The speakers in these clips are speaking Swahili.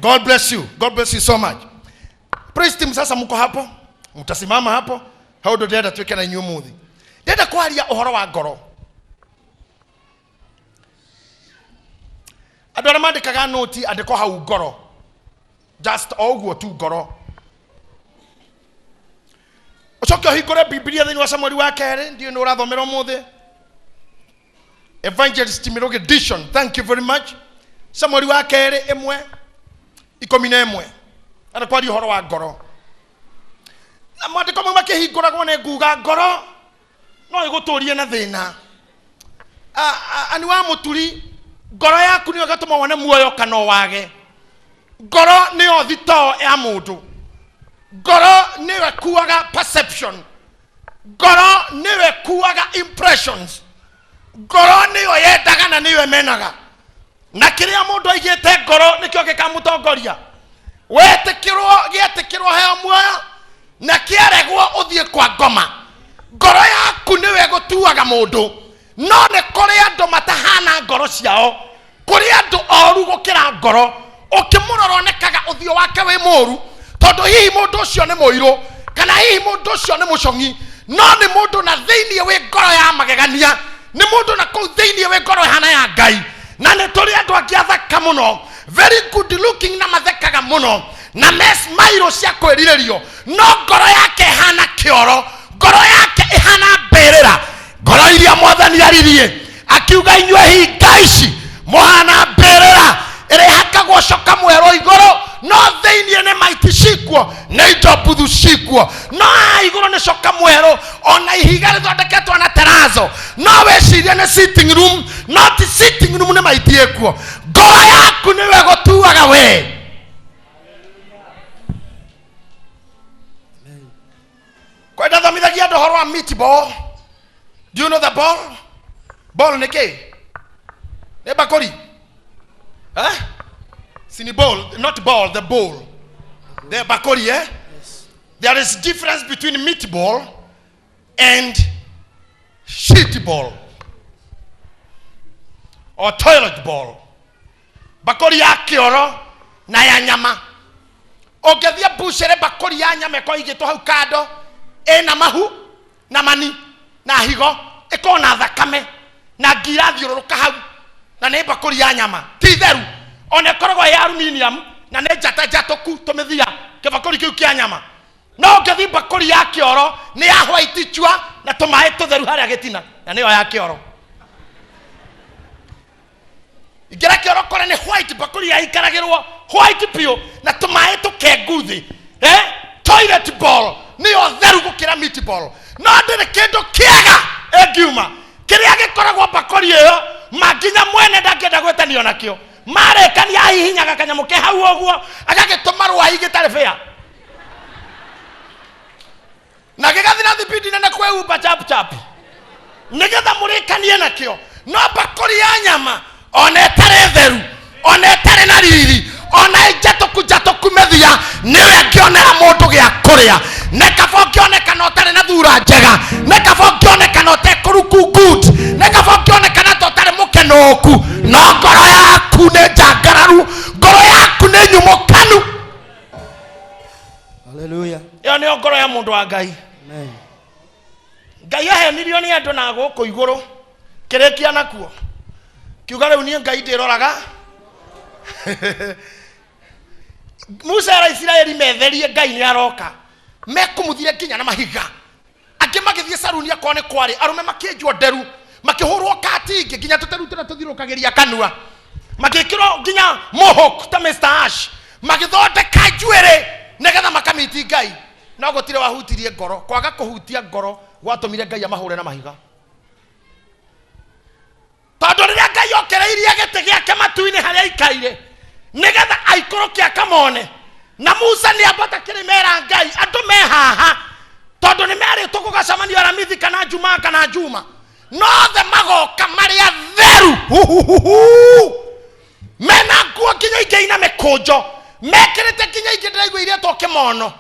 God bless you. God bless you so much. Praise team, sasa mko hapo. Mtasimama hapo. How do dada tuweke na nyumuthi. Dada kwaria uhoro wa ngoro. Adora mandikaga noti andiko hau ngoro. Just oguo tu ngoro. Ucoke hingore Biblia thini wa Samueli wa kere ndio no urathomera umuthi. Evangelist Miroge Dishon, thank you very much. Samueli wa kere 1:11. Ana kwari uhoro wa ngoro. Na mandiko makihinguragwo ne nguga ngoro no iguturie na thina. Ani wa muturi ngoro yaku ni gatuma wone muoyo kana wage. Ngoro ni othito ya mundu. Ngoro ni wekuaga perception. Ngoro ni wekuaga impressions. Ngoro ni oyendaga na ni wemenaga. Na kiria mundu aigite ngoro nikyo gikamutongoria. Getekirwo he muoyo na kieregwo uthie kwa ngoma. Ngoro yaku ni wegutuaga mundu. No ne kuri andu matahana ngoro ciao. Kuri andu oru gukira ngoro. Ukimurora onekaga uthio wake we moru. Tondu hihi mundu ucio ni muiro kana hihi mundu ucio ni mucongi. No ni mundu na thiini we ngoro ya magegania. Ni mundu na kuu thiini we ngoro hana ya Ngai. Na ne turi andu agiathaka muno. Very good looking na mathekaga muno. Na mes mairo cia kwirirerio. No ngoro yake hana kioro. Ngoro yake ihana berera. Ngoro iria Mwathani aririe akiuga inywe hinga ici muhana berera ire hakagwo coka mwero igoro. No thiini ne maiti cikwo ne indo buthu cikwo. No igoro ne coka mwero ona ihiga rithondeketwo na terazo. No weciria ne sitting room. Not sitting room ne maiti ekwo. Ngoro yaku ni we gutuaga we. Kwa nda thamithagia ndo horo wa meatball. Do you know the ball? Ball neke. Ne bakori. Huh? Sini ball, not ball, the ball. The bakori, eh? Yes. There is difference between meatball and shit ball. Or toilet ball. Bakori ya kioro na ya nyama. Ogethia buchere bakori ya nyama ko igito hau kado. Na mahu na mani na higo iko na thakame na ngira thiururuka hau na ne bakuri ya nyama ti theru one korogwo ya aluminium na ne jatoku tumithia ke bakuri kiu kia nyama. No ngethi bakuri ya kioro ni ya white chua na tumae tutheru haria gitina na ne yo ya kioro. Igira kioro kore ni white bakuri ya ikaragirwo white pio na tumae tukenguthi toilet ball ni otheru gukira meatball. No ndire kindu kiega engiuma kiria gikoragwo bakori iyo maginya mwene ndangenda gwetanio nakio. Marekania hihinyaga kanyamu ke hau oguo agagituma rwai gitare fea na gigathina thibidi nene kwe uba chap nigetha murikanie nakio. No bakori ya nyama ona etare theru ona etare na riri ona jatoku methia niwe ngionera mundu gia kuria ne kabo ngioneka no tare na thura njega ne kabo ngioneka no te kuruku good ne kabo ngioneka na to tare mukenoku. No ngoro yaku ne jangararu. Ngoro yaku ne nyumukanu. Hallelujah. Yo ni ngoro ya mundu wa Ngai. Amen. Ngai ahenirio ni andu na guku iguru kirekia nakuo kiuga riu ni Ngai ndiroraga. Musa ara Israeli metherie Ngai ni aroka mekumuthire kinya na mahiga angi magithie saruni akone kwari arume makinjwo nderu makihurwo katingi kinya tuterutira tuthirukagiria kanua makikiro kinya mohok ta Mr Ash magithondeka njuere negetha makamiti Ngai. No gutire wahutirie ngoro. Kwaga kuhutia ngoro gwatumire Ngai amahure na mahiga. Tondu riria Ngai okereirie gite giake matu-ini haria ikaire nigetha aikorokia kamone na Musa ni abata kirimera Ngai andu me haha tondu ni meri tukugacamania Aramithi kana Juma kana Juma. No the magoka maria theru mena nguo kinya ingeina mekunjo mekirite kinya ingiraigua iria to kimono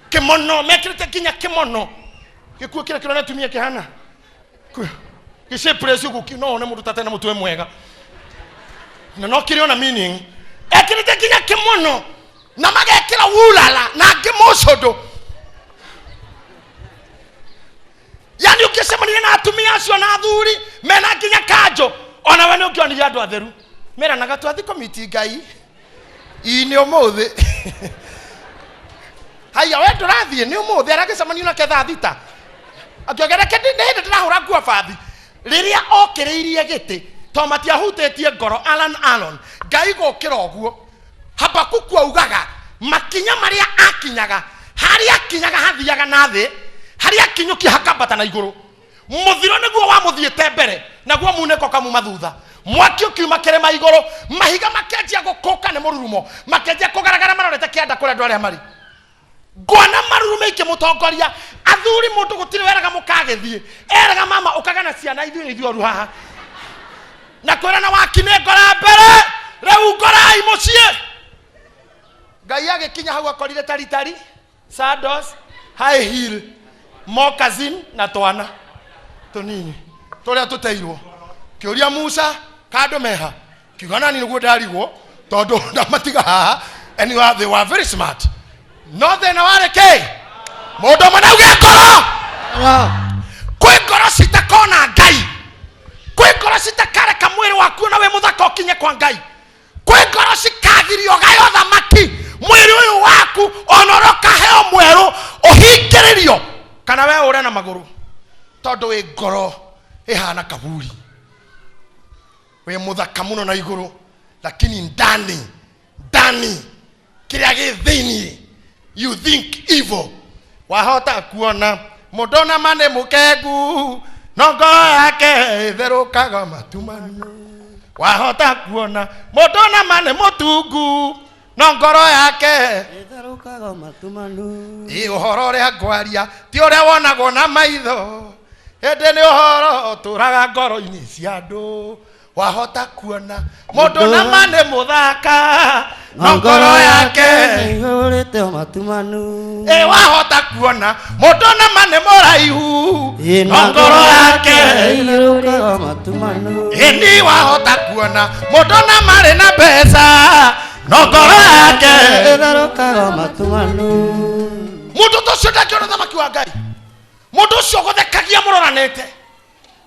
kimono mekirite kinya kimono gikuo kira kirona tumia kihana kise presi guki no ne mundu tatena mutwe mwega no kiriona meaning ekirite kinya kimono na magekira wulala na ngimocondo. Yani ukisema na atumia acio na athuri mena kinya kanjo ona we nukionire andu atheru mera na gatwathi komiti ngai ini umuthi haya we ndurathie ni umuthi aragicemania na ketha thita akiogereke ndi ndirahura ngua bathi riria okiriirie giti to matiahutĩtie ngoro Alan ngai gũkĩra ũguo Habakuku augaga makinya maria akinyaga haria akinyaga hathiaga na thĩ haria kinyuki hakambata na igũrũ muthiro nĩguo wamũthiĩte mbere naguo munĩko kamuma thutha mwaki ukiuma kĩrĩma igũrũ mahiga makenjia gũkũka nĩ mũrurumo makenjia kũgaragara marorete kĩanda kũrĩa andũ arĩa marĩ ngwana marurume ikĩmũtongoria athuri mũndũ gũtirĩ weraga mũkagĩthiĩ eraga mama ũkagana ciana ithuĩ oru haha na kwĩra na wakinĩ ngora mbere rĩu ngorai mũciĩ ngai agĩkinya hau akorire taritari sandals high heel moccasin na twana tũnini tũrĩa tũteirwo kĩũria Musa kando meha kiugana ni nĩguo ndarigwo tondũ ndamatiga haha and they were very smart no thĩna warĩ kĩ mũndũ ũmwe nauge ngoro kwĩ ngoro citakona ngai kwĩ ngoro citakareka mwĩrĩ waku na wĩ mũthaka ũkinye kwa ngai kwĩ ngoro cikagirio gayo thamaki mwĩrĩ ũyũ waku onoroka heo mwerũ ũhingĩrĩrio kana we ũre na magũrũ tondũ wĩ ngoro ĩhana kaburi wĩ mũthaka mũno na igũrũ lakini ndani kĩrĩa gĩ thĩinĩ you think evil wahota kuona mũndũ na mane mũkengu no ngoro yake ĩtherũkaga matumanu wahota kuona mũndũ na mane mũtungu no ngoro yake ĩtherũkaga matumanu ũhoro ũrĩa ngwaria ti ũrĩa wonagwo na maitho hĩndĩ nĩ ũhoro ũtũraga ngoro-inĩ cia andũ wahota kuona mũndũ na mane mũthaka no ngoro yake ĩhũrĩte matumanu wahota kuona mũndũ na mane mũraihu no ngoro yake ĩhũrĩte matumanu ni wahota kuona mũndũ na mare na mbeca no ngoro yake ĩtherũkaga matumanu mũndũ tũcio ndangĩona thamaki wa ngai mũndũ ũcio gũthekagia mũroranĩte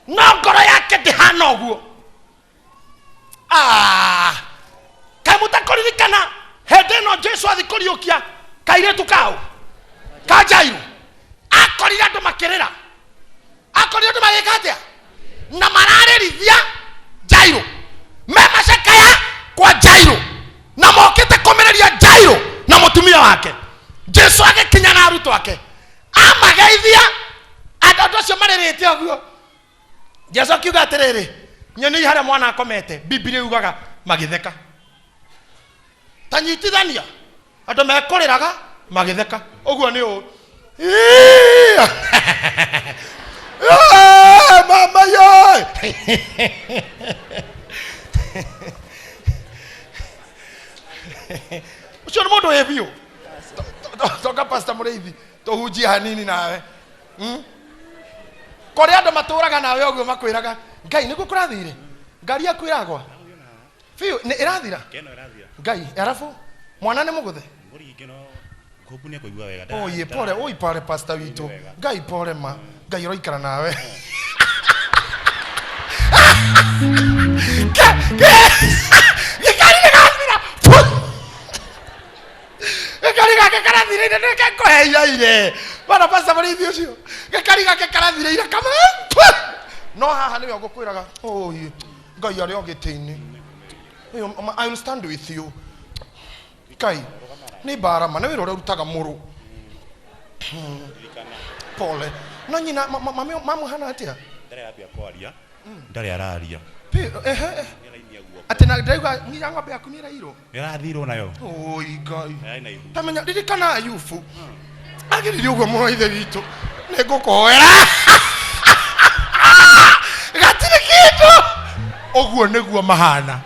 no ngoro yake ndĩhana ũguo kai mutakoririkana hĩndĩ ĩno Jesu athi kũriũkia kairĩtu kau ka Jairo akorire andũ makĩrĩra akorire andũ magĩka atĩa na mararĩrithia Jairo me macakaya kwa Jairo na mokĩte kũmĩrĩria Jairo na mũtumia wake Jesu agĩkinya na arutwo ake amageithia andũ acio marĩrĩte ũguo Jesu akiuga atĩrĩrĩ nyoni harĩa mwana akomete Biblia yugaga magĩtheka tanyitithania andũ mekũrĩraga magĩtheka ũguo nĩ ũũ mama yo ucio nĩ mũndũ wĩ biũ toka pastor Mũrĩithi tũhunjie hanini nawe kũrĩa andũ matũraga nawe ũguo makwĩraga ngai nĩguo kũrathire ngari yaku ĩragwa biũ nĩ ĩrathira ngai arabu mwana nĩ mũgũthe oye pole oi pale pastor witũ ngai pole ma ngai ũroikara nawe gĩkari gake karathireire nĩkekũheiaire bana pastor Mũrĩithi ũcio gĩkari gake karathireire kama no haha nĩwe ngũkwĩraga oye ngai arĩ o gĩtĩ-inĩ I will stand with you kai nĩ barama nĩ wĩra ũrĩa ũrutaga mũrũ pole no nyina mamuhana atĩa ndarĩ araria atĩ na ndauga nginya ng'ombe yaku nĩ ĩrairwo ĩrathirwo nayo oi ngai tamenya ririkana Ayubu agĩrire ũguo mũno ithe witũ nĩ ngũkũhoera gatirĩ kĩndũ ũguo nĩguo mahana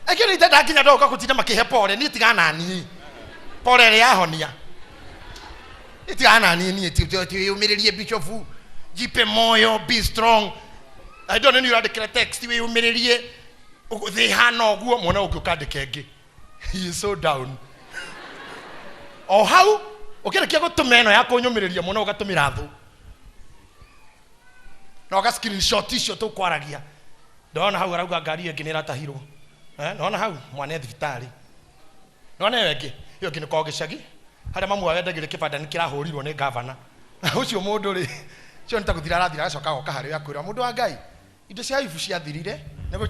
ekĩrĩ itenda nginya ndoka gũtinda makĩhe pole niĩ tigana niĩ pole ĩrĩa yahonia niĩ tigana niĩ yumĩrĩrie bishofu jipe moyo be strong I don't know urandikira text we umiririe thi hana oguo mwana ukukandika engi. He is so down. O hau ukirikia gutuma eno yako nyumiriria mwana ugatumira thu. Na uga screenshot icio tukwaragia. Ndona hau arauga ngari engi ni ratahirwo. Ndona hau mwana thibitari. Ndona wengi iyo ngi niko gicagi. Haria mamu wendagire kibanda ni kirahurirwo ni governor. Ucio mundu ri cio nitaguthira arathira acoka goka hari yakwira mundu wa Ngai. Indo cia ifu ciathirire nego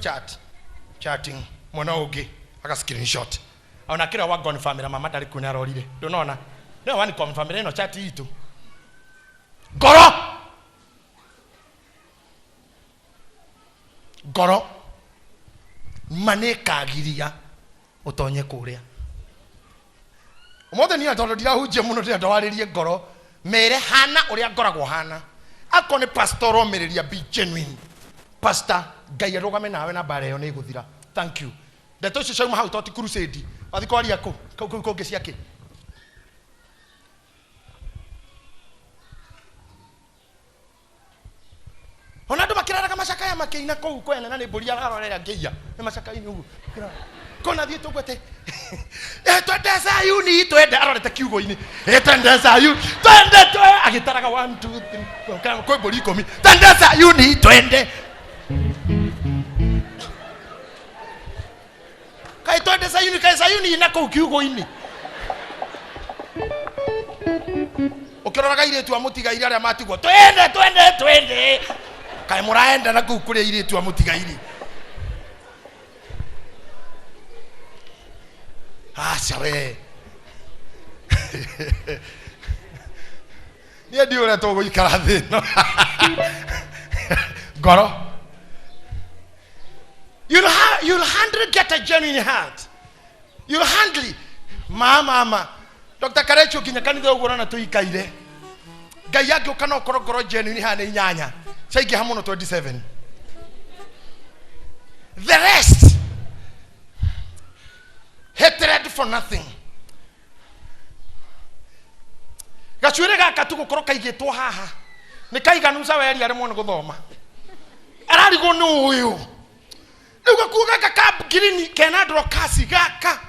chatting mwana ungi aka screenshot. Ona kira wa gone family mama ndari kuna arorire. Ndonona. No wani confirm ino chat itu. Goro maneka giria utonye kuria. Umothe ni atondo dirahuje muno ndio waririe ngoro mere hana uria ngoragwo hana akone pastor omeriria be genuine pastor Ngai arugame nawe na bare yo ni guthira. Thank you. Ndeto cio ciauma hau toti crusade wathiko aria ko ngiciake ona ndo makiraraga macakaya makiina kou kwene na ni mburi ararorera ngeia ni macakaini ugu kona thie tugwete twende Sayuni twende arorete kiugo-ini twende Sayuni twende agitaraga 1 2 3 koi mburi 10 twende Sayuni twende kai twende Sayuni ina kou kiugo-ini ukiroraga iretu amutigaire aria matigwo twende kai muraenda na kou kuria iretu amutigaire. Sabe. Ni ndio ule togo ikara thino. Goro. You'll handle get a genuine heart. You'll handle mama. Dr. Karecho kinyakanitha ugura na tuikaire. Ngai yake ukana okorogoro genuine hane inyanya. Saiki hamuno 27. The rest hatred for nothing. Gachwire gaka tugukoroka igitwo haha. Ni kaiganuza weri ari mwana guthoma. Ararigo ni uyu. Niuga kuga gaka green kenadro kasi gaka.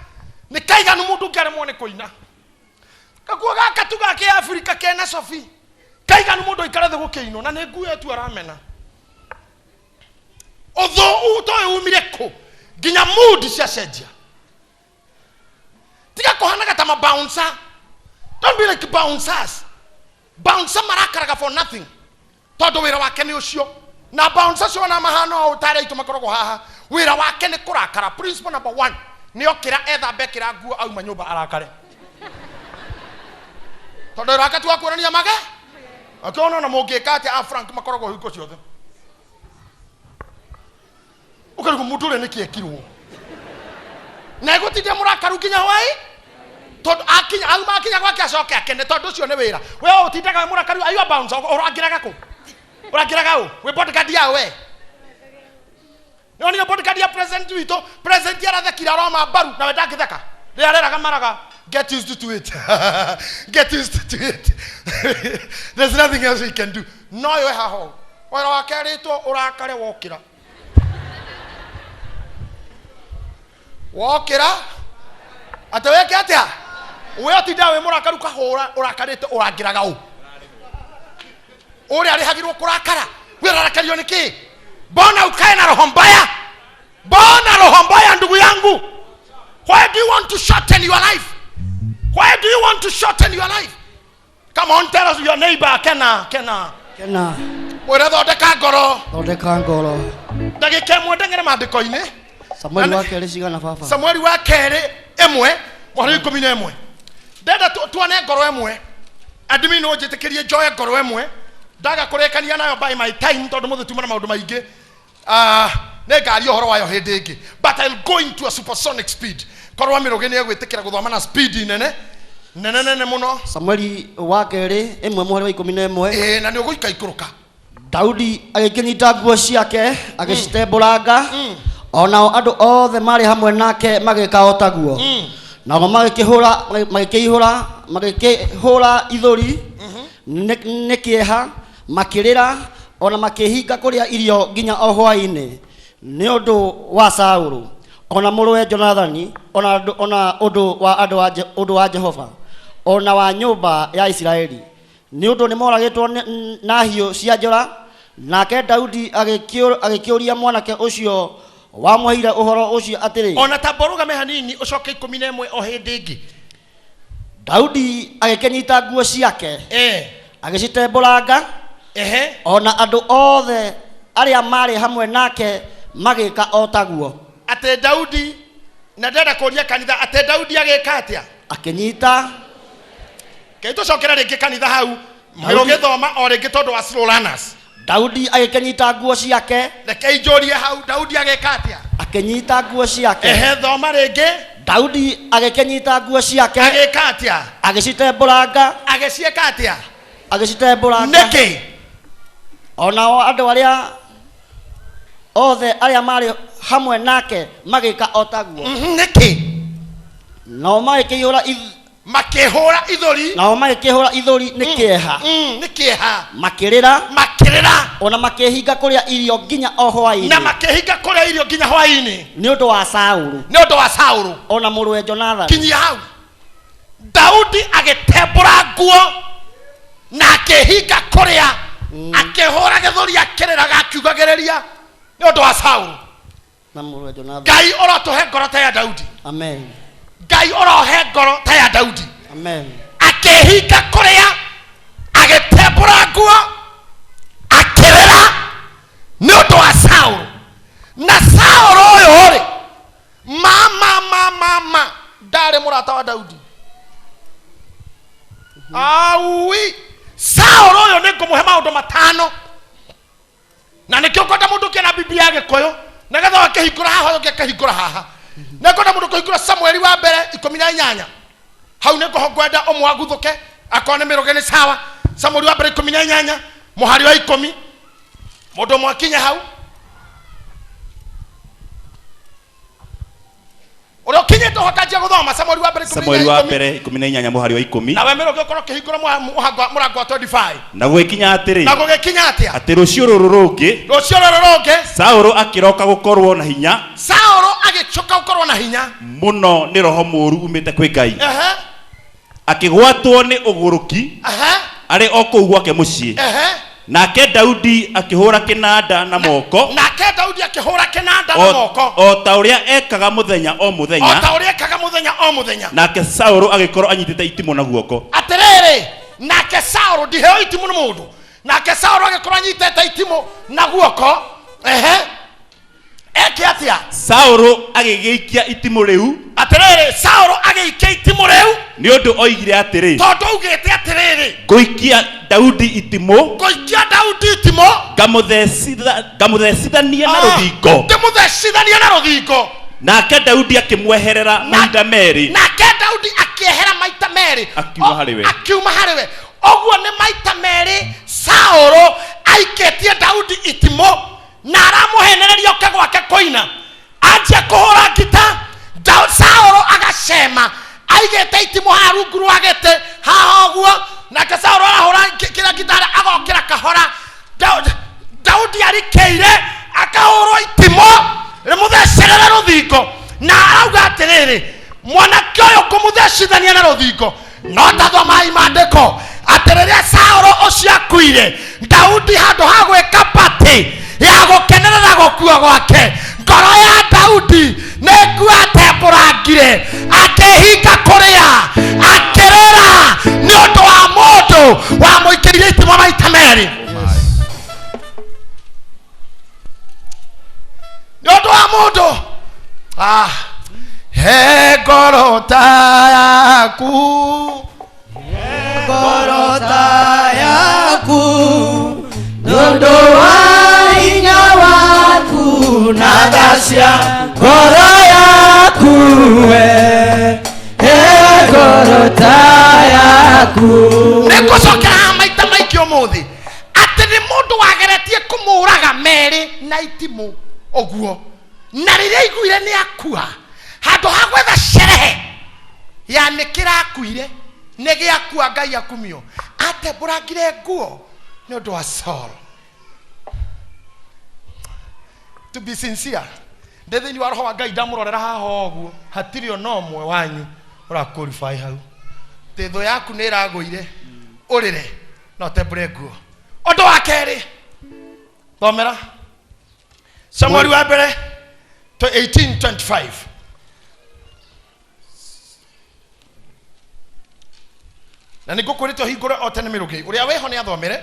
Ni kaiganu mundu ngare mwana koina. Kakuga gaka tuga ke Africa kena Sophie. Kaiganu mundu ikarathe gukeino na ne ngu yetu aramena. Although utoe umireko ginya mood cia cenjia. Tiga kohanaga ta bouncer. Don't be like bouncers. Bouncer marakaraga for nothing. Todo wira wake ni ucio. Na bouncer cio na mahano utare itu makorogo haha. Wira wake ni kurakara. Principle number 1. Ni okira etha bekira nguo au manyumba arakare. Todo rakatu akurania mage. Akiona na mogekate a Frank makorogo huko ciothe. Ukarigo mutule ni kiekirwo. Nego tinde murakaru kinya wai todo akinya alma akinya gwake acoke akene todo cio ni wira we utindaga murakaru ayu bounce urangiraga ko urangiraga u we bodyguard ya we ni bodyguard ya present wito present ya rathekira roma baru na wenda ngitheka riraraga maraga get used to it get used to it there's nothing else we can do no yo haho wira wake ritwo urakare wokira ataweke atia we atinda we murakaru kahura urakarite urangiraga u uri ari hagirwo kurakara we urarakario niki bona ukae na roho mbaya ndugu yangu. Why do you want to shorten your life? Come on, tell us your neighbor kena mwere thondeka ngoro ndagika imwe ndengere mandiko-ini Samueli wa kere cigana baba. Samueli wa kere emwe mwari 11. Ndenda tuone ngoro emwe. Adimi no njitikirie joy ngoro emwe. Ndaga kurekania nayo by my time tondu muthe tumana maundu maingi. Ne ngari ohoro wayo hindi ingi. But I'll go into a supersonic speed. Korwa miroge ni egwitikira guthoma na speed nene muno. Samueli wa kere emwe mwari wa 11. Na ni uguika ikuruka. Daudi agikinyita nguo ciake agicitembũranga. Onao andu othe mari hamwe nake magika otaguo. Nao magikihura ithuri nikieha makirira ona makihinga kuria irio nginya o hwaini ni undu wa Saulu ona muruwe Jonathani ona undu wa Jehova ona wa nyumba ya Israeli ni undu ni moragitwo na hiu cia njora nake Daudi agikiuria mwanake ucio wamuheire uhoro ucio atiri ona taboruga me hanini ucoke 11 o hindi ingi Daudi agikenyita nguo ciake agicitembũranga ona andu othe aria mari hamwe nake magika o taguo ate Daudi na ndenda kuria kanitha ate Daudi agika atia akinyita keito cokera ringi kanitha hau miroge thoma o ringi tondu wa slow runners Daudi agikenyita nguo ciake rekei njorie hau Daudi agika atia akinyita nguo ciake thoma ringi Daudi agikenyita nguo ciake agika atia agicitembũranga agicieka atia agicitembũranga niki onao andu aria othe aria mari hamwe nake magika o taguo niki no makihura ithuri nikieha nikieha makirira ona makihinga kuria irio nginya o hwaini na makihinga kuria irio nginya hwaini ni undu wa Saulu ona muruwe Jonathani kinyia hau Daudi agitembura nguo na akihinga kuria akihura githuri akiriraga akiugagiriria ni undu wa Saulu na muruwe Jonathani Ngai orotuhe ngoro ta ya Daudi amen Ngai orohe ngoro ta ya Daudi amen akihinga kuria agitembura nguo akirira ni undu wa Saulu na Saulu uyu ri mama ndari murata wa Daudi awi Saulu uyu ni ngumuhe maundu matano na nikio kwenda mundu kina Biblia yake koyo na gatha wakihingura haha ukihingura haha na kwenda mundu kuhingura Samueli wa mbere 18 hau ni ngwenda omwaguthuke akone miroge ni sawa Samueli wa mbere 18 muhari wa 10 mundu mwakinya hau urokinye to hakaje guthoma Samueli wa mbere 18 muhari wa 10 na we miroge ukoro kihingura murango wa 25 na gwikinya atiri ati rucio ruru rungi Saulu akiroka gukorwo na hinya Saulu agicoka gukorwo na hinya muno ni roho muru umite kwi Ngai akigwatwo ni uguruki ari oku gwake mucii nake Daudi akihura kinanda na moko o ta uria ekaga muthenya o muthenya nake Saulu agikorwo anyitite itimu na guoko atiriri nake Saulu ndiheo itimu na mundu nake Saulu agikorwo anyitite itimu na guoko eke atia Saulu agigiikia itimu riu atiriri Saulu agiikia itimu riu ni undu oigire atiri tondu ugite atiriri guikia Daudi itimu ngamuthecithania na ruthingo nake Daudi akimweherera maita meri akiuma hariwe oguo ni maita meri Saulu aiketie Daudi itimu na aramuhenereria oke gwake koina anjia kuhura ngita Saulu agacema aigete itimu harungu rwagete haha oguo nake Saulu arahura kira ngita agokira kahora Daudi arikeire akahurwo itimu rimuthecerere ruthingo na arauga atiriri mwanake uyu kumuthecithania na ruthingo no tathomai mandiko atiriria Saulu ucio akuire Daudi handu ha gwika pati ya gukenerera gukua gwake ngoro ya Daudi nĩnguatembũrangire akĩhinga kũrĩa akĩrĩra nĩ ũndũ wa mũndũ wamũikĩrire itimũ maita merĩ nĩ ũndũ wa mũndũ he ngoro ta yaku nũndũ wa hinya waku na thacia ngoro yaku we ngoro ta yaku nĩngũcokera maita maingĩ ũmũthĩ atĩ nĩ mũndũ wageretie kũmũraga merĩ na itimũ ũguo na rĩrĩa iguire nĩ akua handũ ha gwetha sherehe ya nĩ kĩrakuire nĩ gĩakua Ngai akumio atembũrangire nguo nĩ ũndũ wa Saulu to be sincere ndethini wa roho wa Ngai ndamurorera haha oguo hatiri ono mwe wanyu ora qualify hau tetho yaku nä ĩragũire ũrĩre no tembũre nguo ũndũ wa kerĩ thomera Samueli wa mbere to 18:25 na nĩngũkũrĩte hingũre o tene mĩrũkĩ ũrĩa weho nĩ athomere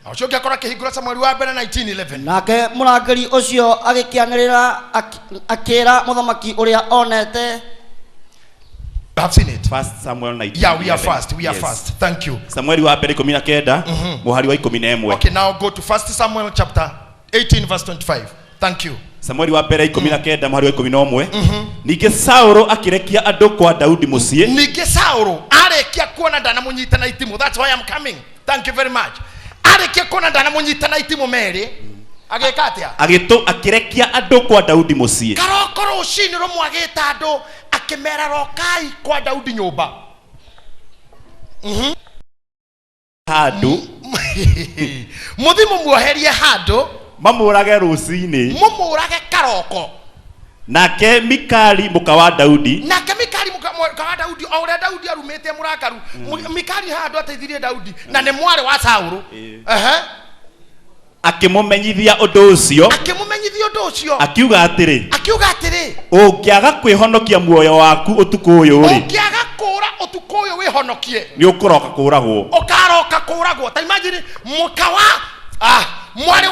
na ũcio ũngĩ akora kĩhingũra Samueli wa mbere 19:11 nake mũrangĩri ũcio agĩkĩanĩrĩra akĩĩra mũthamaki ũrĩa onete. I've seen it. First Samuel 19. Yeah, we are fast. We are fast. Thank you. Samueli wa mbere 19 muhari wa 11. Okay, now go to 1 Samuel chapter 18 verse 25. Thank you. Samueli wa mbere 19 muhari wa 11. Ningĩ Saũlũ akĩrekia andũ kwa Daudi mũciĩ. Ningĩ Saũlũ arekia kuona ndanamunyitana itimu. That's why I'm coming. Thank you very much. Arekia kuona ndanamunyitana itimu merĩ. Agĩka atĩa? Akĩrekia andũ kwa Daudi mũciĩ. Karoko rũcinĩ rũmwagĩte andũ akĩmera rokai kwa Daudi nyũmba. Handũ muthi mumuoherie handũ mamũrage rũcinĩ mumũrage karoko. Nake Mikali mũka wa Daudi mũka wa Daudi o ũrĩa Daudi arumĩte mũrakaru Mikali handũ ateithirie Daudi na nĩ mwarĩ wa Saũlũ. akĩmũmenyithia ũndũ ũcio akiuga atĩrĩ ũngĩaga kwĩhonokia muoyo waku ũtukũ ũyũ rĩ ũngĩaga kũra ũtukũ ũyũ wĩhonokie nĩ ũkũroka kũragwo ũkaroka kũragwo. Ta imagine mũka wa mwarĩ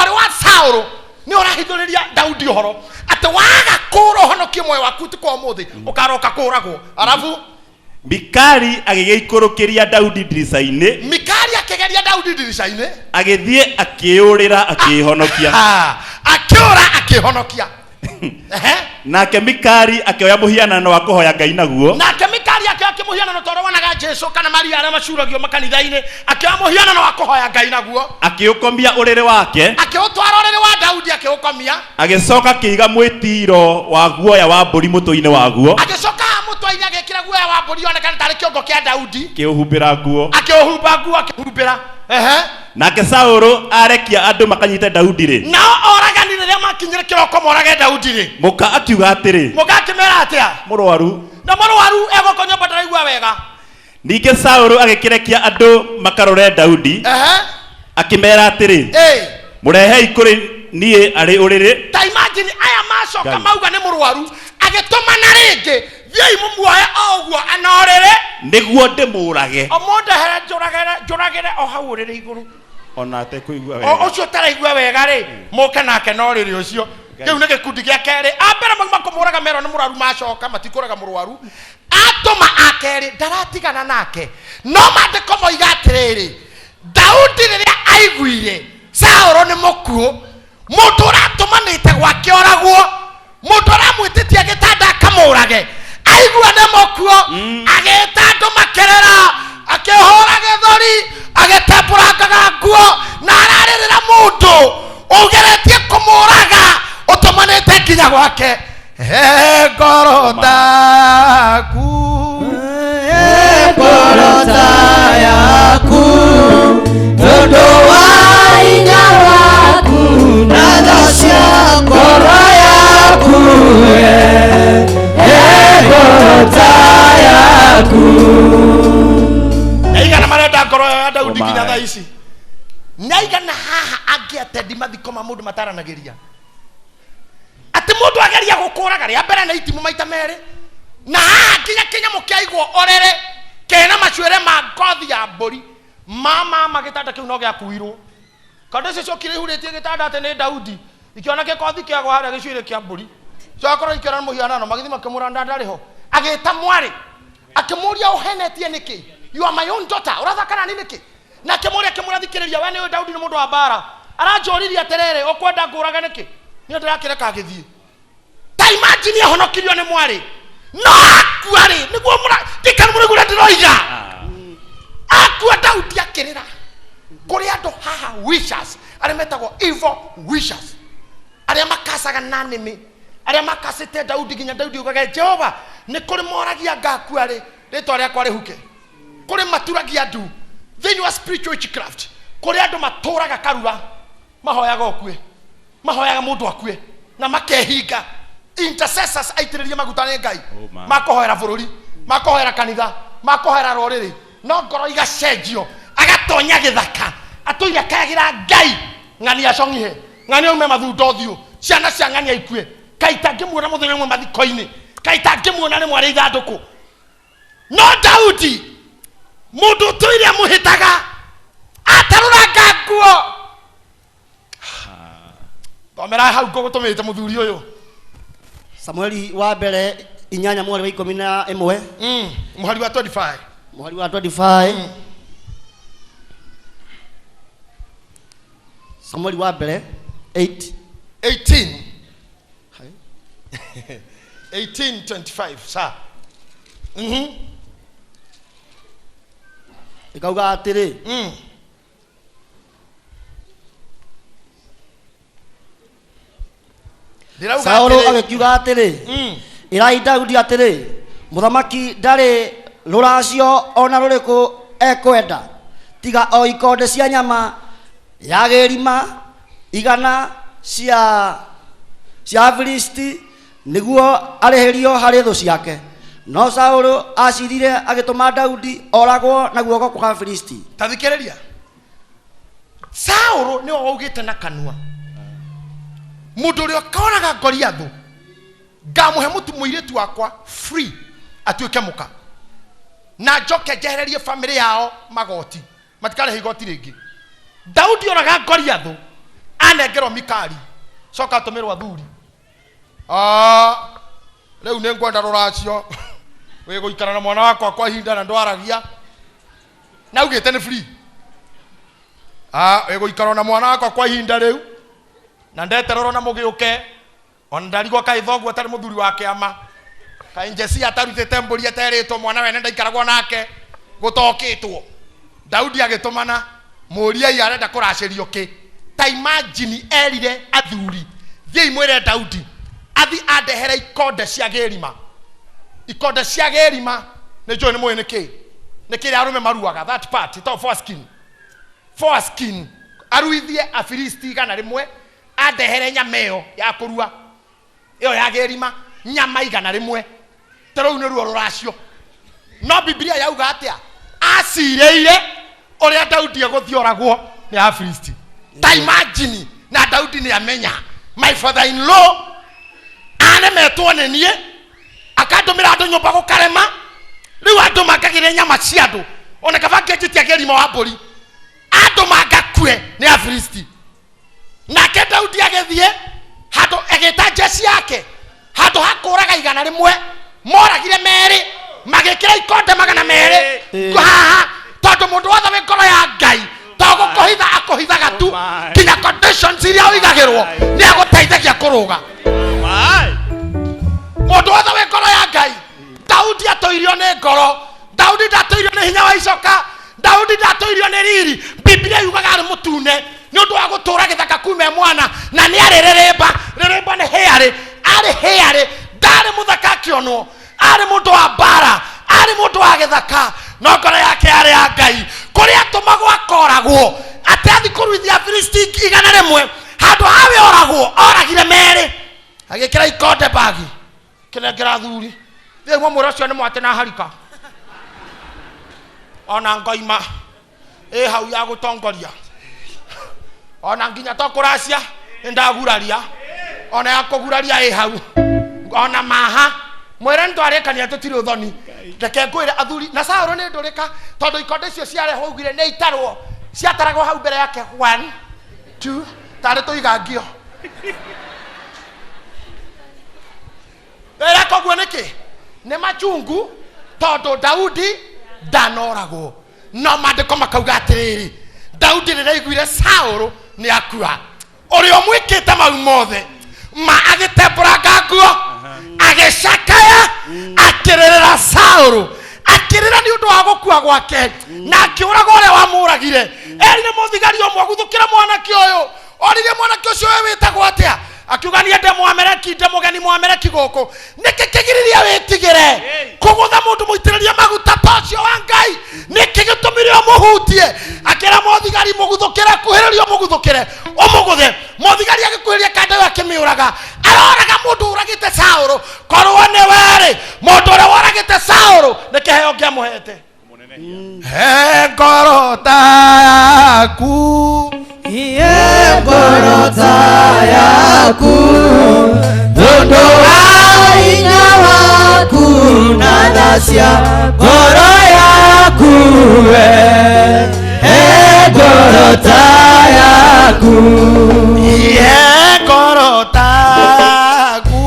wa Saũlũ nĩ ũrahithũrĩria Daudi ũhoro atĩ waga kũra ũhonokie muoyo waku ũtukũ ũmũthĩ ũkaroka kũragwo. Arabu Mikali agĩgĩikũrũkĩria Daudi ndirica-inĩ. Mikali akĩgeria Daudi ndirica-inĩ agĩthiĩ akĩũrĩra akĩhonokia. Akĩũra akĩhonokia. Nake Mikali akĩoya mũhianano wa kũhoya Ngai naguo. Nake Mikali akĩoya mũhianano tondũ wonaga Jesũ kana Maria arĩa macuragio makanitha-inĩ akĩoya mũhianano wa kũhoya Ngai naguo. Akĩũkomia ũrĩrĩ wake. Akĩũtwara ũrĩrĩ wa Daudi akĩũkomia. Agĩcoka akĩiga mwĩtiro wa guoya wa mbũri mũtwe-inĩ waguo. Agĩcoka mũtwe-inĩ agĩkĩra guoya wa mbũri onekana tarĩ kĩongo kĩa Daudi. Akĩũhumbĩra nguo. Akĩhumbĩra. Nake Saũlũ arekia andũ makanyite Daudi rĩ. Nao oragani rĩrĩa makinyire kĩroko morage Daudi rĩ. Mũka akiuga atĩrĩ. Mũka akĩmera atĩa? Mũrwaru. Na mũrwaru egũkũ nyũmba ndaraigua wega. Ningĩ Saũlũ agĩkĩrekia andũ makarore Daudi. Akĩmera atĩrĩ. Mũrehei kũrĩ niĩ arĩ ũrĩrĩ. Ta imagine aya macoka mauga nĩ mũrwaru agĩtũmana rĩngĩ thiai mũmuoye o ũguo anorĩrĩ nĩguo ndĩmũrage. Mũndehere njũragĩre o hau ũrĩrĩ igũrũ. Ona atekũigua wega. Ũcio ũtaraigua wega rĩ mũke nake no rĩrĩ ũcio. Kĩu nĩ gĩkundi gĩa kerĩ. Ambere mauma kũmũraga merwo nĩ mũrwaru macoka matikũraga mũrwaru. Atũma akerĩ ndaratigana nake. No maandĩko moiga atĩrĩrĩ Daudi rĩrĩa aiguire Saũlũ nĩ mũkuũ mũndũ ũratũmanĩte gwake oragwo mũndũ aramwĩtĩtie gĩtanda akamũrage aigua nĩ mũkuũ agĩĩta andũ makerera akĩhũra gĩthũri agĩtembũrangaga nguo na ararĩrĩra mũndũ ũgeretie kũmũraga ũtũmanĩte nginya gwake. Ngoro yaku tondũ wa hinya waku na tha cia ngoro yaku ngoro yaku. Naigana marenda ngoro ya Daudi nginya tha ici. Naigana haha angĩatendi mathiko ma mũndũ mataranagĩria atĩ mũndũ ageria gũkũraga rĩa mbere na itimu maita merĩ na haha nginya kĩnyamũ kĩaigwo orere kena macuĩre ma ngothi ya mbũri mama gĩtanda kĩu no gĩakuirwo kana cicio kĩrĩhurĩtie gĩtanda atĩ nĩ Daudi ikĩona gĩkothi kĩagwo harĩa gĩcuĩrĩ kĩa mbũri cokora ikĩona mũhianano magĩthi makĩmũranda ndarĩ ho agĩĩta mwarĩ akĩmũria ũhenetie nĩkĩ you are my own daughter ũrathakana nĩ nĩkĩ na akĩmũrathikĩrĩria we nĩ Daudi nĩ mũndũ wa mbara aranjũririe atĩrĩrĩ ũkwenda ngũrage nĩkĩ nĩ ndĩrakĩreka agĩthiĩ. Ta imagine ahonokirio nĩ mwarĩ no akua rĩ nĩguo ndikana mũrĩgũra ndĩroiga akua Daudi akĩrĩra kũrĩ andũ haha wishers arĩa metagwo evil wishers arĩa makacaga na nĩmĩ arĩa makacĩte Daudi nginya Daudi ugaga Jehova nĩ kũrĩ moragia ngakua rĩ rĩtwa rĩakwa rĩhuke kũrĩ maturagia ndu thĩinĩ wa spiritual witchcraft kũrĩ andũ matũraga karura mahoyaga ũkue mahoyaga mundu akue na makehinga. Intercessors aitiririe maguta nĩ Ngai makohoera bururi, makohoera kanitha, makohoera rorĩrĩ, no ngoro igacenjio, agatonya gĩthaka atũire kagira Ngai ng'ani acong'ihe, ng'ani aume mathundo ũthiũ, ciana cia ng'ani aikue, kaita ngĩmuona mũthenya ũmwe mathiko-inĩ, kaita ngĩmuona nĩ mwarĩ ithandũkũ. No Daudi mundu ũtũire mũhĩtaga atarũranga nguo. Tomera hau ngũgũtũmĩte mũthuri ũyũ. Samueli wa mbere 8:11 muhari wa 25 muhari wa 25 Samueli wa mbere 18:25 sa ikauga atĩrĩ Saũlũ agĩkiuga atĩrĩ irai Daudi atĩrĩ mũthamaki ndarĩ rũracio ona rũrĩkũ ekwenda tiga o ikonde cia nyama ya gĩrima 100 cia Filisti nĩguo arĩhĩrio harĩ thũ ciake. No Saũlũ acirire agĩtũma Daudi oragwo na guoko kwa Filisti. Tathikĩrĩria, Saũlũ nĩ ougĩte na kanua mundu ũrĩa ũkoraga Goliath ngamuhe mũirĩtu wakwa free atuĩke mũka na njoke njehererie family yao magoti matikarehe igoti rĩngĩ. Daudi oraga Goliath anengerwo Mikali coka atũmĩrwo athuri. Rĩu nĩ ngwenda rũracio wĩ gũikara na mwana wakwa kwa ihinda na ndwaragia na ugĩte nĩ free. Wĩ gũikara na mwana wakwa kwa ihinda rĩu na ndeterero na mũgĩũke ona ndarigwo kaĩ thoguo atarĩ mũthuri wa kĩama kaĩ Jesse atarutĩte mbũri aterĩtwo mwana wene ndaikaragwo nake gũtokĩtwo. Daudi agĩtũmana mũriai arenda kũracĩrio kĩ. Ta imagine erire athuri thiĩ mwĩre Daudi athi andehere ikonde cia gĩrima. Ikonde cia gĩrima nĩ njũĩ nĩ mũĩ nĩkĩ nĩkĩrĩa arũme maruaga that part ito foreskin aruithie Afilisti 100 andehere nyama ĩyo ya kũrua ĩyo ya gĩrima nyama 100 tarau nĩ ruo rũracio. No Biblia yauga atĩa acirĩire ũrĩa Daudi egũthioragwo nĩ Afilisti. Ta imagine na Daudi nĩ amenya my father in law anemetwo nĩ niĩ akandũmĩra andũ nyũmba gũkarema rĩu andũ makagĩre nyama cia andũ ona kaba ngĩnjĩtia gĩrima wa mbũri andũ magakue nĩ Afilisti. Nake Daudi agĩthiĩ handũ agĩta Jesse yake handũ hakũraga 100 moragire merĩ magĩkĩra ikonde 200 haha tondũ mũndũ wothe wĩ ngoro ya Ngai togũkũhitha akũhithaga tu kinya conditions iria ũigagĩrwo nĩ agũteithagia kũrũga. Mũndũ wothe wĩ ngoro ya Ngai. Daudi atũirio nĩ ngoro, Daudi ndatũirio nĩ hinya wa icoka, Daudi ndatũirio nĩ riri. Biblia yugaga arĩ mũtune nĩ ũndũ wa gũtũra gĩthaka kuma mwana na nĩ arĩ rĩrĩmba nĩ hĩarĩ arĩ hĩarĩ ndarĩ mũthaka akĩonwo arĩ mũndũ wa mbara arĩ mũndũ wa gĩthaka no ngoro yake yarĩ ya Ngai kũrĩa atũmagwo akoragwo atĩ athi kũruithia Afilisti 100 handũ hawe oragwo oragire merĩ agĩkĩra ikonde bagi kĩnengera athuri thiĩ mũmũra ũcio nĩ mwate na harika ona ngoima hau ya gũtongoria ona nginya tokũracia ndaguraria ona ya kũguraria hau ona maha mwere ntwarĩkania tũtirĩ ũthoni reke ngwĩre athuri na Saũlũ nĩ ndũrĩka tondũ ikonde icio ciarehwo ugire nĩ itarwo ciataragwo hau mbere yake 1 2 tarĩ tũigangio wĩra koguo nĩkĩ nĩ machungu tondũ Daudi ndanoragwo. No maandĩko makauga atĩrĩrĩ Daudi nĩraiguire Saũlũ nĩ akua ũrĩa ũmwĩkĩte mau mothe ma agĩtembũranga nguo agĩcakaya akĩrĩrĩra Saũlũ akĩrĩra nĩ ũndũ wa gũkua gwake na akĩũraga ũrĩa wamũragire. Erire mũthigari ũmwe guthũkĩra mwanake ũyũ orire mwanake ũcio we wĩtagwo atĩa akiuga niĩ ndĩmwamere kinda mugeni mwamere kigoko nikikigiriria witigire kugutha mundu muitiriria maguta tocio wa Ngai nikigitumire muhutie akira muthigari muguthukire kuhiririo muguthukire umuguthe muthigari agikuhiria kanda yake miuraga aroraga mundu uragite Sauro korwo ni were mundu ura waragite Sauro nikiheo ngiamuhete ngorota yaku ngorota yaku ndondo wa hinya waku na thacia ngoro yaku ngorota yaku ngorota yaku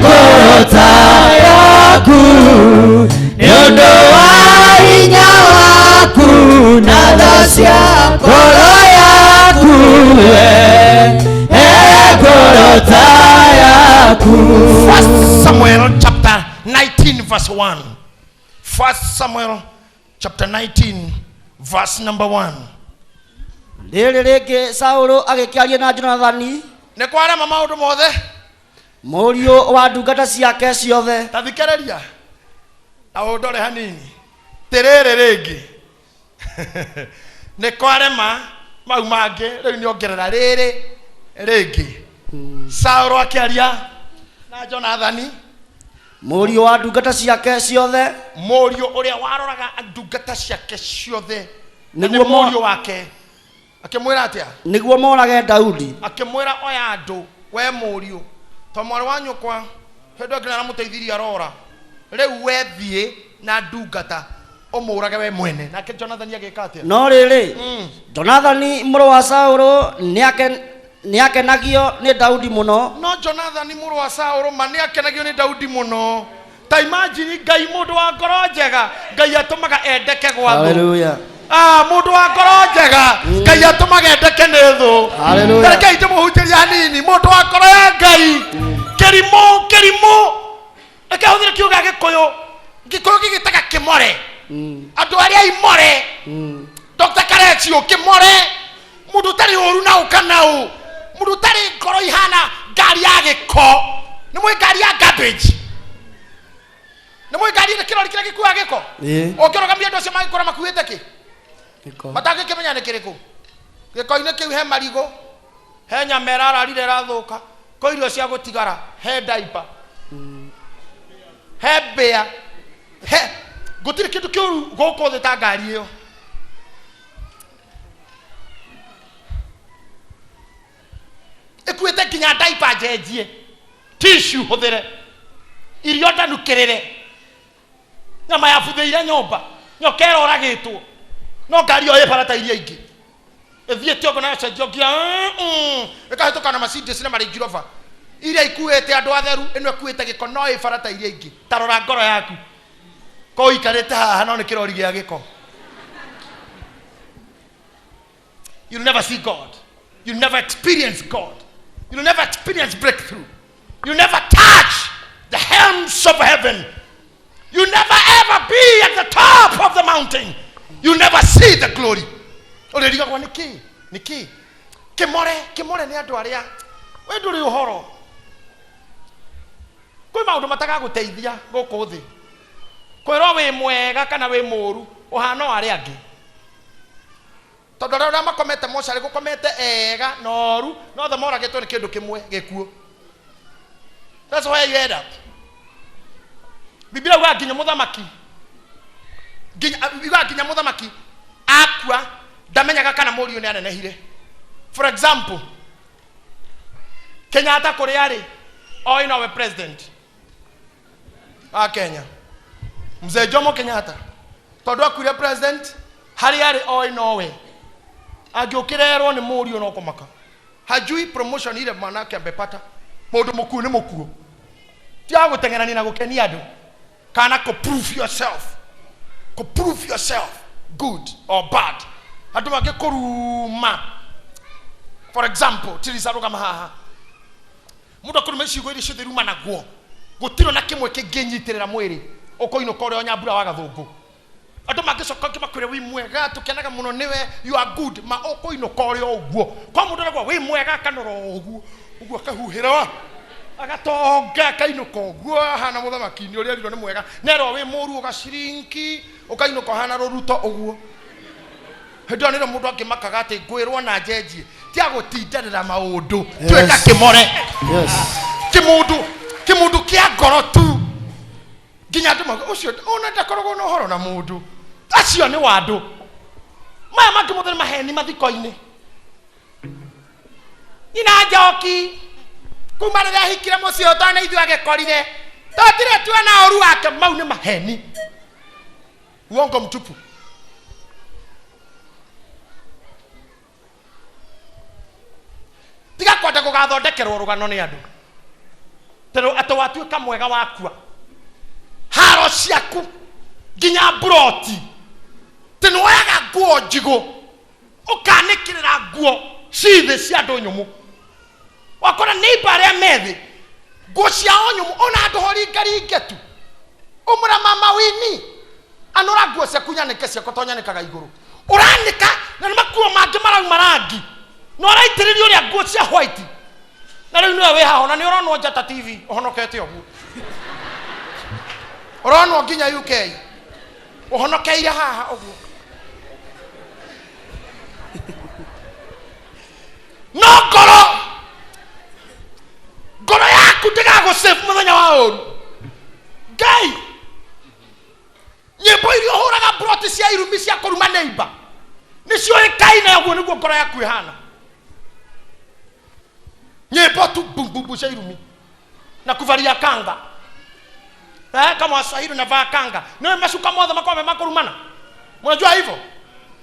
ngorota yaku ndondo wa hinya waku na thacia ngoro yaku ngorota yaku. 1 Samuel chapter 19 verse 1. 1 Samuel chapter 19 verse number 1. Rĩrĩ rĩngĩ Saũlũ agĩkĩaria na Jonathani nĩ kwarema maũndũ mothe mũriũ wa ndungata ciake ciothe. tathikĩrĩria na ũndore hanini tĩrĩrĩ rĩngĩ nĩ kwarema mau mangĩ rĩu nĩ ongerera rĩrĩ rĩngĩ. Saũlũ akĩaria na Jonathani mũriũ wa ndungata ciake ciothe, mũriũ ũrĩa waroraga ndungata ciake ciothe nĩ Nĩguo mũriũ wake akĩmwĩra atĩa nĩguo morage Daudi. akĩmwĩra oya andũ we mũriũ to mwarĩ wa nyũkwa hĩndĩ ĩngĩ na mũteithirie arora rĩu we thiĩ na ndungata ũmũrage we mwene. Nake Jonathani agĩka atĩa? No rĩrĩ Jonathani mũrũ wa Saũlũ nĩakenagio nĩ Daudi mũno. No Jonathani mũrũ wa Saũlũ ma nĩakenagio nĩ Daudi mũno. Ta imagine Ngai mũndũ wa ngoro njega Ngai atũmaga endeke gwa thũ. Hallelujah. Mũndũ wa ngoro njega Ngai atũmaga endeke nĩ thũ. Hallelujah. Reke ndĩmũhunjĩria hanini mũndũ wa ngoro ya Ngai kĩrimũ reke hũthĩre kiuga Gĩkũyũ gĩgĩtaga kĩmore. Andũ arĩa imore Dr. Karecio kĩmore mũndũ tarĩ ũru na ũkanau mũndũ tarĩ ngoro ihana ngari ya gĩko. Nĩ mũĩ ngari ya garbage, nĩ mũĩ ngari kĩrori kĩrĩa gĩkuaga gĩko. Ũkĩrogamia andũ acio magĩkora makuĩte kĩ matangĩkĩmenya nĩ kĩrĩkũ. Gĩko-inĩ kĩu he marigũ, he nyama ĩrararire ĩrathũka, kwa irio cia gũtigara, he diaper, he mbĩa, he gũtirĩ kĩndũ kĩũru gũkũ thĩ ta ngari ĩyo. Ĩkuĩte nginya diaper njenjie, tissue hũthĩre, irio ndanukĩrĩre, nyama yabuthĩire nyũmba, nyoka ĩroragĩtwo, no ngari ĩyo ĩbara ta iria ingĩ ĩthiĩte ũguo nayo cenjiokia ĩkahĩtũka na Mercedes na Range Rover iria ikuĩte andũ atheru, ĩno ĩkuĩte gĩko no ĩbara ta iria ingĩ. Ta rora ngoro yaku ko ikarĩte haha no nĩ kĩrori gĩa gĩko. You'll never see God. You'll never experience God. You'll never experience breakthrough. You'll never touch the helms of heaven. You'll never ever be at the top of the mountain. You'll never see the glory. Ũrĩrigagwo nĩkĩ kĩmore nĩ andũ arĩa we ndũrĩ ũhoro. Kwĩ maũndũ matagagũteithia gũkũ thĩ. Kwĩrwo wĩ mwega kana wĩ mũru ũhana arĩa angĩ. Tondũ rĩrĩa makomete mocarĩ gũkomete ega noru no the moragĩtwo nĩ kĩndũ kĩmwe gĩkuũ. That's why you end up. Biblia uga nginya mũthamaki akua ndamenyaga kana mũriũ nĩ anenehire. For example, Kenyatta kũrĩ arĩ oĩ nowe president wa Kenya, Mzee Jomo Kenyatta, tondũ akuire president harĩ arĩ oĩ nowe angĩũkĩrerwo nĩ mũriũ no kũmaka. Hajui promotion ile mwanake ambepata. Mũndũ mũkuũ nĩ mũkuũ, ti agũteng'erania na gũkenia andũ kana prove yourself good or bad. Andũ mangĩkũruma. For example, tirisarũgama haha mũndũ akũruma ciugo iria ciothe iruma naguo gũtirĩ na kĩmwe kĩngĩnyitĩrĩra mwĩrĩ ũkũinũka ũrĩa Nyambura wa Gathũngũ. ando magicoka kimakwire wi mwega tukenaga muno niwe you are good ma oko inoka uri oguo kwa mundu nagwa wi mwega kanoro oguo uguo kahuhira wa agatonga kainuka oguo hana muthamaki-ini uria riro ni mwega nero wi muru ugacirinki ukainuka hana ruruto oguo hendo niro mundu akimakaga ati ngwirwo na njenji tia gutindanira maundu tweka kimore kimundu kia ngoro tu nginya andu mago ucio ona ndakoragwo no horo na mundu acio ni wandu maya mangimuthira maheni mathiko-ini ina njoki kuma rĩrĩa ahikire mũciĩ ũtona na ithuĩ agĩkorire totire tuwe na ũru wake mau nĩ maheni uongo mtupu tiga kwenda gũgathondekerwo rũgano nĩ andũ tondũ atĩ watuĩka mwega wakua haro ciaku nginya mburoti tĩ nĩwoyaga nguo njigũ ũkanĩkĩrĩra nguo ciithĩ cia andũ nyũmũ wakora neighbor arĩa methi nguo ciao nyũmũ ona andũ horingaringetu ũmũra mama wini anora nguo ciaku nyanĩke ciako to nyanĩkaga igũrũ ũranĩka na nĩ makuo mangĩ marauma rangi na ũraitĩrĩria ũrĩa nguo cia white na rĩu nĩwe wĩ haho na nĩ ũronwo Njata TV ũhonokete ũguo ũronwo nginya UK ũhonokeire haha ũguo no ngoro yaku ndĩgagũsave mũthenya wa ũru Ngai nyĩmbo iria ũhũraga broti cia irumi cia kũruma neighbor nĩcio ĩkaine ũguo nĩguo ngoro yaku ĩhana nyĩmbo tu bumbubu cia irumi na kuvalia kanga kama Waswahili unavaa kanga nĩwe macuka mothe makorwo makũrumana mnajua hivyo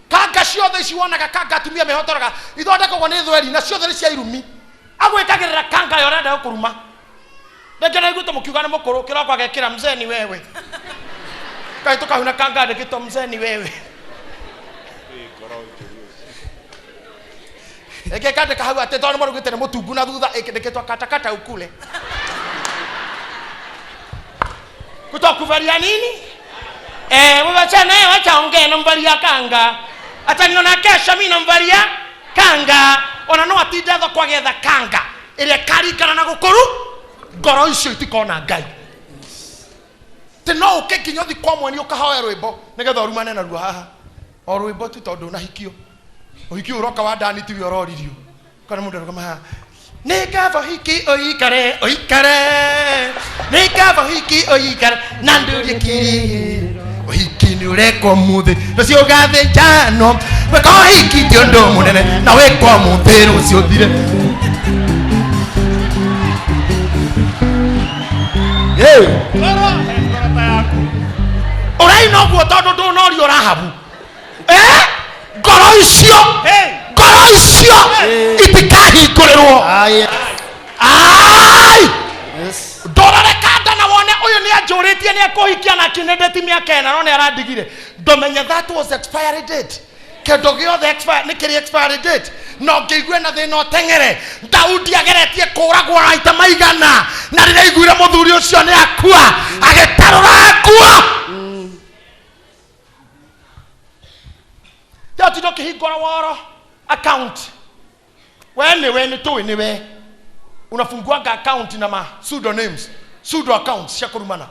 kanga ciothe iciwonaga kanga atumia mehotoraga ithondekagwo nĩ thweri na ciothe nĩ cia irumi agwĩkagĩrĩra kanga yo renda kuruma ndekena iguto mukiuga nĩ mũkũrũ kĩroko agekĩra mzee ni wewe kai tukahuna kanga ndĩkĩtwo mzee ni wewe eke kandĩka hau atĩ tondũ mũrugĩte nĩ mũtungu na thutha ndĩkĩtwo katakata ukule kutokuvalia nini wewe chana wacha ongea namvalia kanga ataniona kesho mimi namvalia kanga ona no atinda tho kwagetha kanga ĩrĩa karikana na gũkũru ngoro icio itikona Ngai ti no ũke nginya ũthi kwa mweni ũkahoya rwĩmbo nĩgetha ũrumane naruo haha o rwĩmbo tu tondũ ũnahikio ũhikio ũroka wa ndani tiwe ũroririo kana mũndũ arũgama haha nĩkaba hiki ũikare nĩkaba hiki ũikare na ndũrie kiri ũhiki nĩ ũrekwo mũthĩ rũciũ ũgathĩnjanwo weka hiki ti ũndũ mũnene na wekwo mũthĩ rũciũ ũthire ũraina ũguo tondũ ndũnorio Rahabu ngoro icio itikahingũrĩrwo ndorore kanda na wone ũyũ nĩ anjũrĩtie nĩ ekũhikia na kinendeti mĩaka 4 no nĩ arandigire ndomenya that was expiry date kĩndũ gĩothe nĩ kĩrĩ expiry date no ngĩigue na thĩna ũteng'ere Daudi ageretie kũragwo maita maigana na rĩrĩa aiguire mũthuri ũcio nĩ akua agĩtarũra nguo tindo kĩhingũra woro account we nĩ tũĩ nĩwe unafunguaga account na ma pseudonyms pseudo accounts cia kũrumana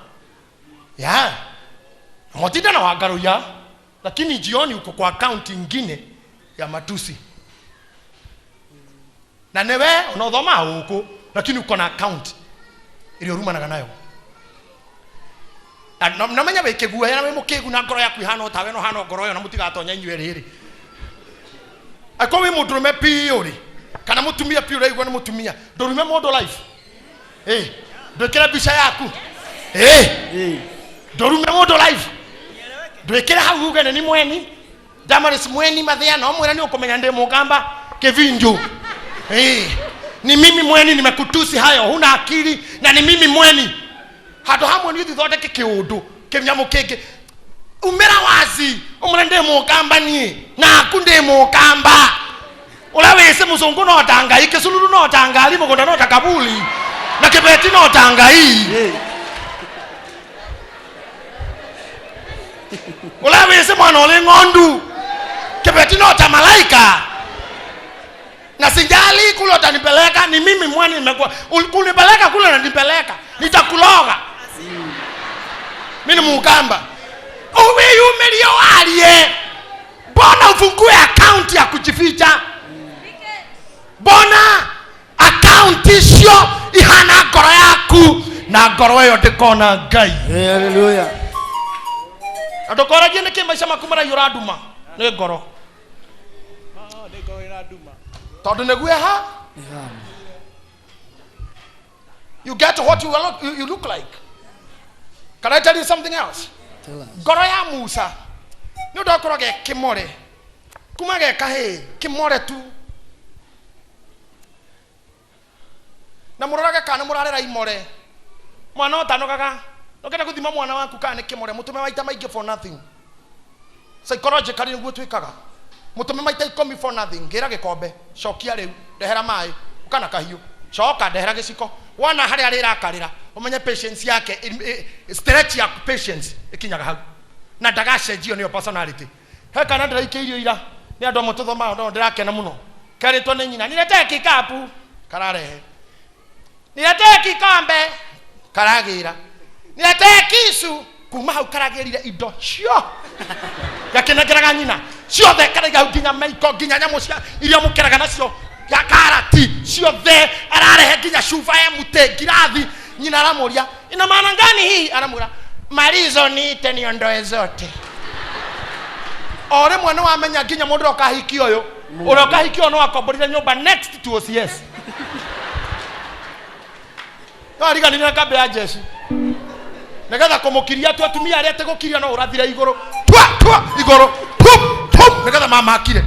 ngotinda na Wagaruya lakini jioni uko kwa account ingine ya matusi na newe unathoma huko lakini uko na account ile urumanaga nayo na menya wekegua yana we mukegu na ngoro yaku ihana utawe no hana ngoro yo na mutigatonya inywe riri ako we mundurume piuri kana mutumia piuri igwa ni mutumia ndurume modo life ndwekera bica yaku ndurume modo life ndwekera hau ugene ni mweni Damaris mweni mathia no mwera ni ukomenya ndi mugamba kevinju ni mimi mweni nimekutusi hayo huna akili na ni mimi mweni hado hamwe ni thondeke kiundu kimnyamo kenge umera wazi umrende mugamba ni na kunde mugamba ula wese muzungu no tanga ikesululu no tanga ali mugonda no takabuli na kibeti no tanga hii Ulawese mwana ole ngondu. Kibetino cha malaika. Na sijali kule utanipeleka, ni mimi mwana nimekuwa. Kunipeleka kule na nipeleka. Nitakuloga. Mimi ni Mugamba. Uwe yumelio alie. Bona ufungue account ya kujificha. Bona account isio ihana ngoro yaku na ngoro yo ndikona Ngai. Hallelujah. Adokora gene ke maisha makumara yuraduma ne ngoro. Todo negue ha? You get what you look like. Can I tell you something else? Ngoro ya Musa. Ni ndokora ge kimore. Kuma ge kahe kimore tu. Na murorage kana murarera imore. Mwana otano kaka. Nokenda kuthima mwana waku kana kimore mutume waita maige for nothing. Psychologically nguo twikaga. Mutume maita ikomi for nothing. Ngira gikombe. Shokia riu. Ndehera mai. Ukana kahiu. Shoka ndehera giciko. Wana hari arira akarira. Umenye patience yake stretch ya patience ikinyaga hau. Na ndagashenjio ni personality. He kana ndiraikeirio ira. Ni andu mututhoma ndo ndirakena muno. Karitwo ni nyina. Nilete kikapu. Kararehe. Nilete kikombe. Karagira. Nilete kisu. Kuma hau karagirire indo cio. Yakenagiraga nyina. Ciothe karaga nginya maiko nginya nyamu cia iria mukeraga nacio. Ya karati ciothe ararehe nginya shufa ya mute girathi nyina aramuria. Ina maana gani hii? Aramura. Marizo niite niondoe zote. Ore mwana wamenya nginya mundu okahikio uyu. Uri okahikio no akomborire nyumba next to OCS. Tariga nina kabe ya jeshi. Negatha kumukiria tu atumia aria tegukiria no urathira iguru. Twa iguru. Pum. Negatha mama akire.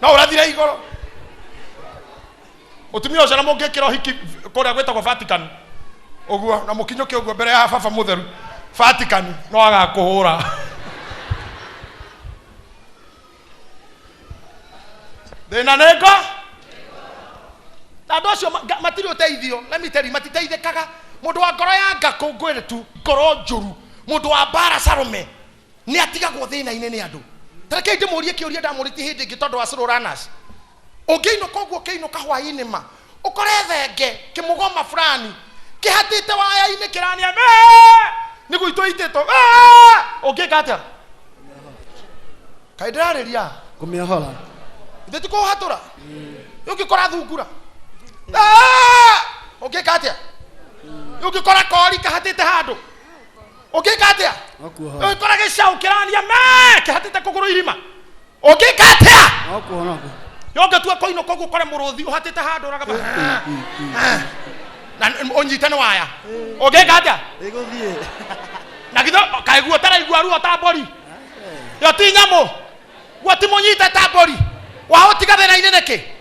No urathira iguru. Utumia ucio na mungikira hiki kuria gwetagwo Vatican. Oguo na mukinyoke oguo mbere ya baba mutheru. Vatican no agakuhura. Thina neko? Na docio material teithio. Let me tell you, matiteithekaga. Mundu wa ngoro ya ngakungwire tu, ngoro njuru. Mundu wa bara Salome. Ni atigagwo thina-ini ni andu. Tareke ndimurie kiuria ndamuriti hindi ngi tondu wa Sororanas. Ungiinuka uguo kiinuka hwaini ma. Ukore thenge kimugoma fulani. Kihatite waya-ini kirania. Nigu itoitito. Ungikata. Kaidariria. Kumiohola. Ndeti ko hatura. Ukikora thungura. Ungikata. Ukikora kori kahatite handu. Ungikata. Ukikora gicau kirania kihatite kuguru irima. Ungikata. Okuona. Yoga tu akoino kogu kore muruthi uhatite handu ragaba. Na onyitane waya. Ungikata. Iguthie. Na githo kaiguo taraigua ruo ta mbori. Yo ti nyamo. Gwati munyita ta mbori. Wa utigathe na ineneke.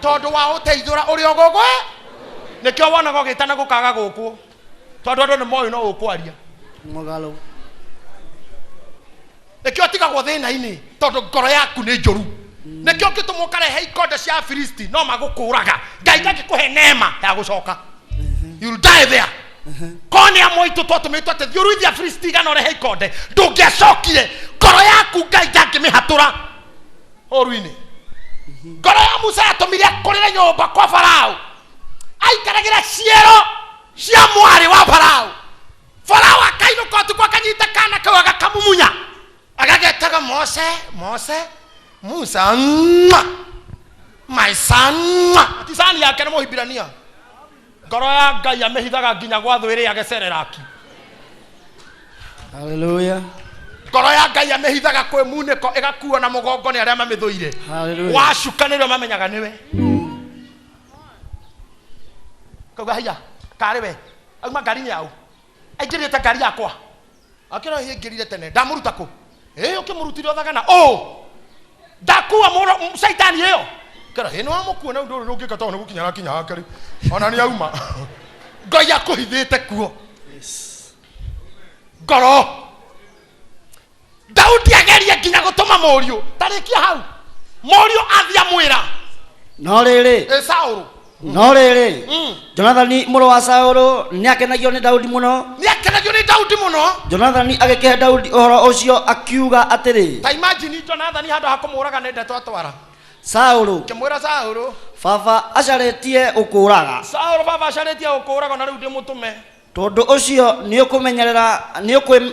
Tondu wa uteithura uri ogogwe. Nikio wonaga gitana gukaga guku. Tondu andu ni moyo no ukwaria. Mogalo. Nikio tigagwo thina-ini tondu ngoro yaku ni njuru. Nikio gitumo karehe ikonde cia Filisti no magukuraga. Ngai ngakikuhe neema ya gucoka. You'll die there. Koni ya moito twatumĩtwo atĩ thiũrũithia Filisti gana ũrehe ikonde ndũngĩacokire ngoro yaku Ngai ndangĩmĩhatũra ũru-inĩ. Ngoro ya Musa yatũmire akũrĩre nyũmba kwa Farao aikaragĩra ciero cia mwarĩ wa Farao. Farao akainũka ũtukũ akanyita kana kau agakamumunya agagetaga Mose Musa my son tisani yake nĩ Mũhibirania. Ngoro ya Ngai amehithaga nginya gwa thũ ĩrĩa agacereraki. Hallelujah. Ngoro ya Ngai amehithaga kwĩ munĩko ĩgakuo na mũgongo nĩ arĩa mamĩthũire. Hallelujah. Wacuka nĩrĩo mamenyaga nĩwe. Kauga haya karĩ we auma ngari-inĩ yau aingĩrĩte ngari yakwa akĩra hĩngĩrire tene ndamũruta kũ ũkĩmũrutire ũthagana ndakuua caitani ĩyo kera hĩno wamũkuona ũndũ ũrĩ rũngĩka tondũ nĩ gũkinya arakinya hake rĩu ona nĩ auma Ngai akũhithĩte kuo. Ngoro Daudi ageria nginya gũtũma mũriũ tarĩkia hau mũriũ athia mwĩra no rĩrĩ Saũlũ no rĩrĩ Jonathani mũrũ wa Saũlũ nĩakenagio nĩ Daudi mũno nĩakenagio nĩ Daudi mũno Jonathani agĩkĩhe Daudi ũhoro ũcio akiuga atĩrĩ ta imagine Jonathani handũ ha kũmũraga nĩ ndeto atwara Saũlũ kĩmwĩra Saũlũ baba acarĩtie ũkũraga Saũlũ baba acarĩtie ũkũraga na rĩu ndĩmũtũme tondũ ũcio nĩũkũmenyerera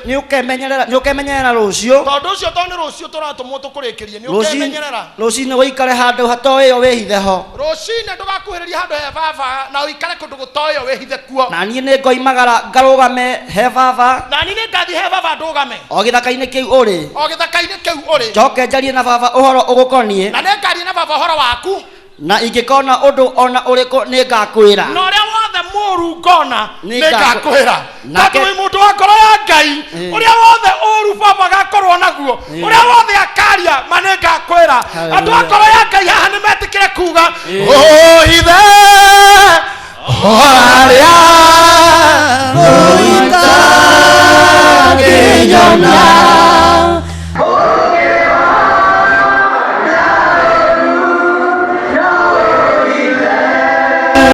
nĩũkemenyerera rũciũ tondũ ũcio to nĩ rũciũ tũratũmwo tũkũrĩkĩrie nĩũkemenyerera rũciinĩ wĩikare handũ hatoĩyo wĩhithe ho rũciinĩ ndũgakuhĩrĩria handũ he baba na ũikare kũndũ gũtoĩyo wĩhithe kuo na niĩ nĩngoimagara ngarũgame he baba na niĩ nĩngathiĩ he baba ndũgame o gĩthaka-inĩ kĩu ũrĩ o gĩthaka-inĩ kĩu ũrĩ njoke njarie na baba ũhoro ũgũkoniĩ na nĩngaria na baba ũhoro waku na ingĩkona ũndũ ona ũrĩkũ nĩngakwĩra na ũrĩa wothe mũru ngona nĩngakwĩra tondũ wĩ mũndũ wa ngoro ya Ngai ũrĩa wothe ũru baba gakorwo naguo ũrĩa wothe akaria ma nĩngakwĩra andũ a ngoro ya Ngai haha nĩmetĩkĩre kuga ũhithe harĩa